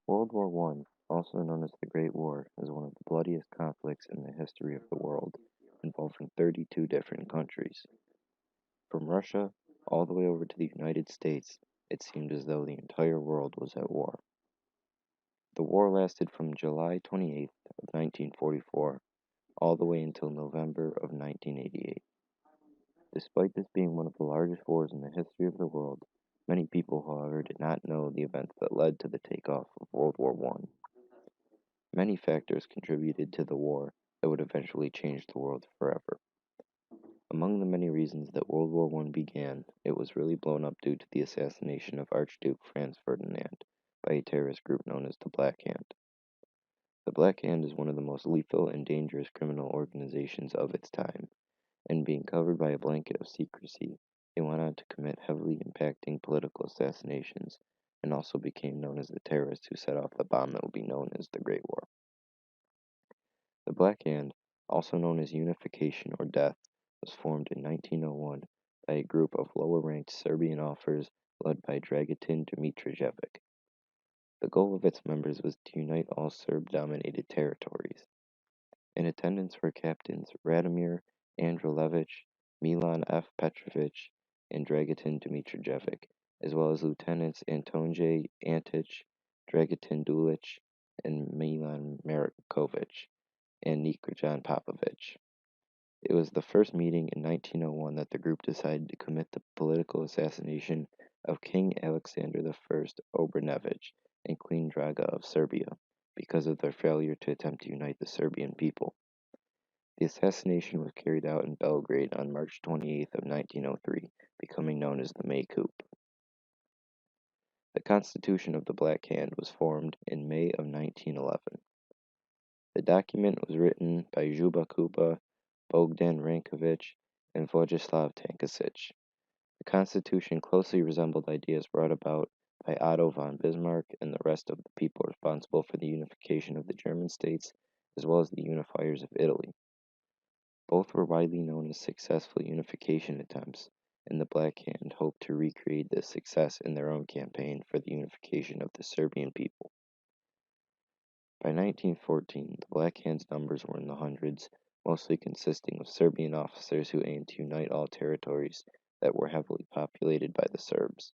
World War One, also known as the Great War, is one of the bloodiest conflicts in the history of the world, involving 32 different countries. From Russia all the way over to the United States, it seemed as though the entire world was at war. The war lasted from July 28th of 1944 all the way until November of 1988. Despite this being one of the largest wars in the history of the world, many people, however, did not know the events that led to the takeoff of World War One. Many factors contributed to the war that would eventually change the world forever. Among the many reasons that World War One began, it was really blown up due to the assassination of Archduke Franz Ferdinand by a terrorist group known as the Black Hand. The Black Hand is one of the most lethal and dangerous criminal organizations of its time, and being covered by a blanket of secrecy, they went on to commit heavily impacting political assassinations and also became known as the terrorists who set off the bomb that will be known as the Great War. The Black Hand, also known as Unification or Death, was formed in 1901 by a group of lower-ranked Serbian officers led by Dragutin Dimitrijevic. The goal of its members was to unite all Serb-dominated territories. In attendance were Captains Radomir Androlevich, Milan F. Petrovic, and Dragutin Dimitrijevic, as well as Lieutenants Antonije Antic, Dragutin Dulic, and Milan Markovic, and Nikolaj Popovich. It was the first meeting in 1901 that the group decided to commit the political assassination of King Alexander I Obrenović and Queen Draga of Serbia because of their failure to attempt to unite the Serbian people. The assassination was carried out in Belgrade on March 28th of 1903, becoming known as the May Coup. The Constitution of the Black Hand was formed in May of 1911. The document was written by Juba Kuba, Bogdan Rankovic, and Vojislav Tankasic. The Constitution closely resembled ideas brought about by Otto von Bismarck and the rest of the people responsible for the unification of the German states, as well as the unifiers of Italy. Both were widely known as successful unification attempts, and the Black Hand hoped to recreate this success in their own campaign for the unification of the Serbian people. By 1914, the Black Hand's numbers were in the hundreds, mostly consisting of Serbian officers who aimed to unite all territories that were heavily populated by the Serbs.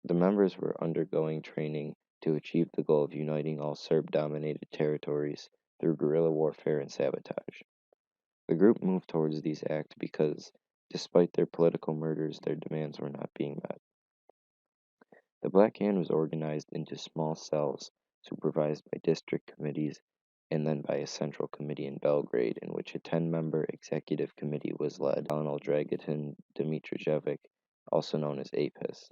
The members were undergoing training to achieve the goal of uniting all Serb-dominated territories through guerrilla warfare and sabotage. The group moved towards these acts because, despite their political murders, their demands were not being met. The Black Hand was organized into small cells, supervised by district committees, and then by a central committee in Belgrade, in which a 10-member executive committee was led by Colonel Dragutin Dimitrijevic, also known as APIS.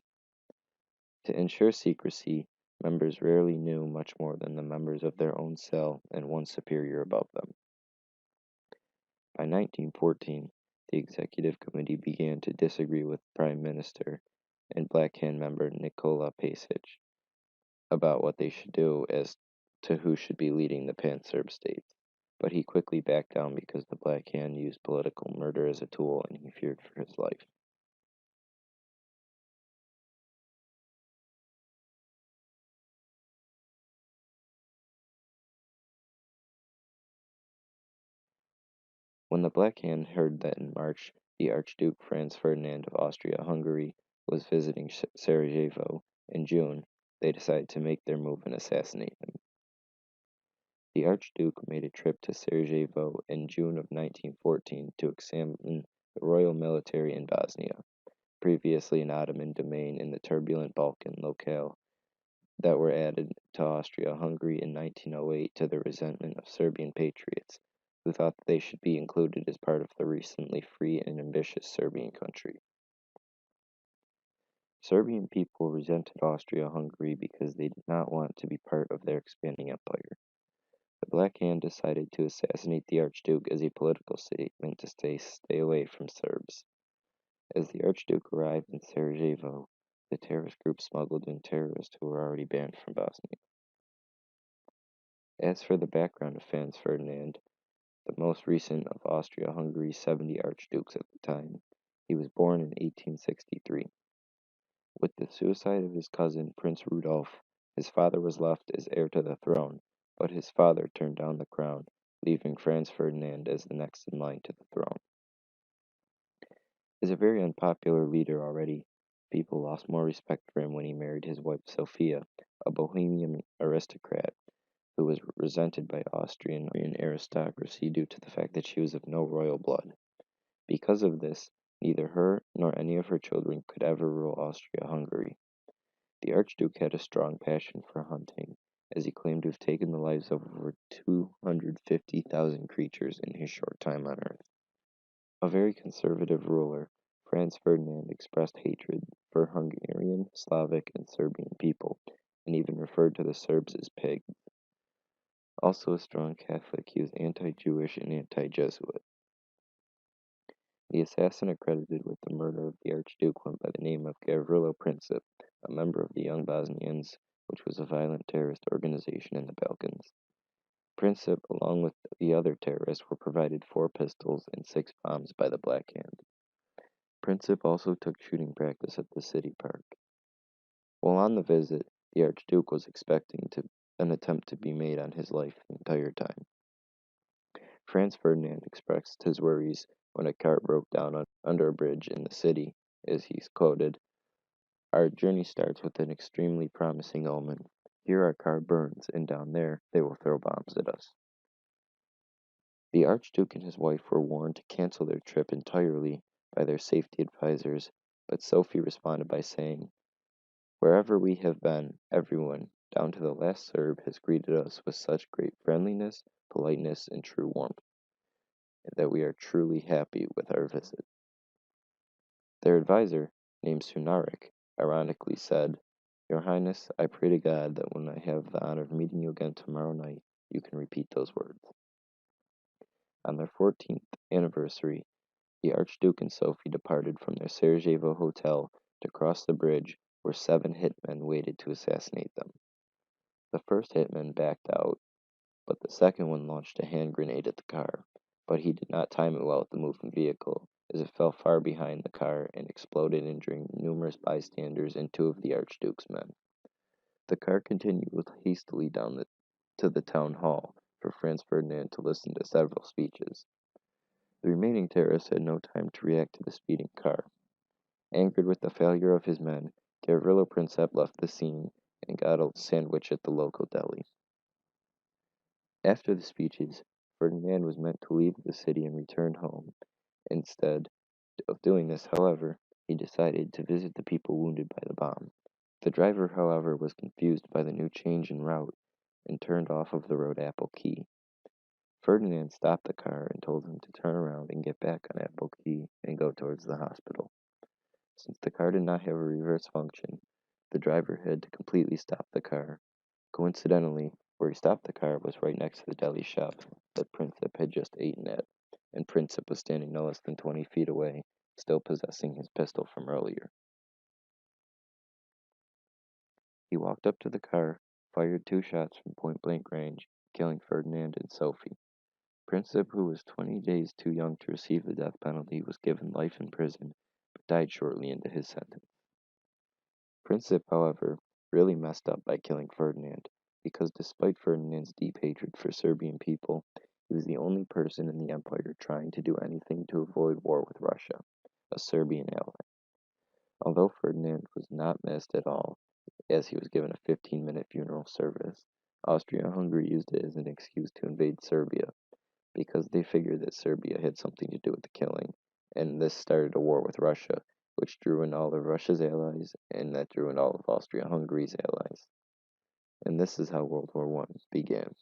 To ensure secrecy, members rarely knew much more than the members of their own cell and one superior above them. By 1914, the executive committee began to disagree with Prime Minister and Black Hand member Nikola Pasic about what they should do as to who should be leading the Pan-Serb states, but he quickly backed down because the Black Hand used political murder as a tool and he feared for his life. When the Black Hand heard that in March the Archduke Franz Ferdinand of Austria-Hungary was visiting Sarajevo in June, they decided to make their move and assassinate him. The Archduke made a trip to Sarajevo in June of 1914 to examine the royal military in Bosnia, previously an Ottoman domain in the turbulent Balkan locale, that were added to Austria-Hungary in 1908 to the resentment of Serbian patriots, who thought that they should be included as part of the recently free and ambitious Serbian country. Serbian people resented Austria-Hungary because they did not want to be part of their expanding empire. The Black Hand decided to assassinate the Archduke as a political statement to stay away from Serbs. As the Archduke arrived in Sarajevo, the terrorist group smuggled in terrorists who were already banned from Bosnia. As for the background of Franz Ferdinand, the most recent of Austria-Hungary's 70 archdukes at the time, he was born in 1863. With the suicide of his cousin, Prince Rudolf, His father was left as heir to the throne, but his father turned down the crown, leaving Franz Ferdinand as the next in line to the throne. As a very unpopular leader already, people lost more respect for him when he married his wife Sophia, a Bohemian aristocrat who was resented by Austrian aristocracy due to the fact that she was of no royal blood. Because of this, neither her nor any of her children could ever rule Austria-Hungary. The Archduke had a strong passion for hunting, as he claimed to have taken the lives of over 250,000 creatures in his short time on Earth. A very conservative ruler, Franz Ferdinand expressed hatred for Hungarian, Slavic, and Serbian people, and even referred to the Serbs as pigs. Also a strong Catholic, he was anti-Jewish and anti-Jesuit. The assassin accredited with the murder of the Archduke went by the name of Gavrilo Princip, a member of the Young Bosnians, which was a violent terrorist organization in the Balkans. Princip, along with the other terrorists, were provided 4 pistols and 6 bombs by the Black Hand. Princip also took shooting practice at the city park. While on the visit, the Archduke was expecting an attempt to be made on his life the entire time. Franz Ferdinand expressed his worries when a cart broke down under a bridge in the city, as he's quoted, "Our journey starts with an extremely promising omen. Here our car burns, and down there they will throw bombs at us." The Archduke and his wife were warned to cancel their trip entirely by their safety advisors, but Sophie responded by saying, "Wherever we have been, everyone, down to the last Serb, has greeted us with such great friendliness, politeness, and true warmth, that we are truly happy with our visit." Their advisor, named Sunarik, ironically said, "Your Highness, I pray to God that when I have the honor of meeting you again tomorrow night, you can repeat those words." On their 14th anniversary, the Archduke and Sophie departed from their Sarajevo hotel to cross the bridge where 7 hitmen waited to assassinate them. The first hitman backed out, but the second one launched a hand grenade at the car, but he did not time it well with the moving vehicle, as it fell far behind the car and exploded, injuring numerous bystanders and 2 of the Archduke's men. The car continued hastily down to the town hall for Franz Ferdinand to listen to several speeches. The remaining terrorists had no time to react to the speeding car. Angered with the failure of his men, Gavrilo Princip left the scene and got a sandwich at the local deli. After the speeches, Ferdinand was meant to leave the city and return home. Instead of doing this, however, he decided to visit the people wounded by the bomb. The driver, however, was confused by the new change in route and turned off of the road Apple Key. Ferdinand stopped the car and told him to turn around and get back on Apple Key and go towards the hospital. Since the car did not have a reverse function, the driver had to completely stop the car. Coincidentally, where he stopped the car was right next to the deli shop that Princip had just eaten at, and Princip was standing no less than 20 feet away, still possessing his pistol from earlier. He walked up to the car, fired 2 shots from point-blank range, killing Ferdinand and Sophie. Princip, who was 20 days too young to receive the death penalty, was given life in prison, but died shortly into his sentence. Princip, however, really messed up by killing Ferdinand, because despite Ferdinand's deep hatred for Serbian people, he was the only person in the empire trying to do anything to avoid war with Russia, a Serbian ally. Although Ferdinand was not missed at all, as he was given a 15-minute funeral service, Austria-Hungary used it as an excuse to invade Serbia, because they figured that Serbia had something to do with the killing, and this started a war with Russia, which drew in all of Russia's allies, and that drew in all of Austria-Hungary's allies. And this is how World War I began.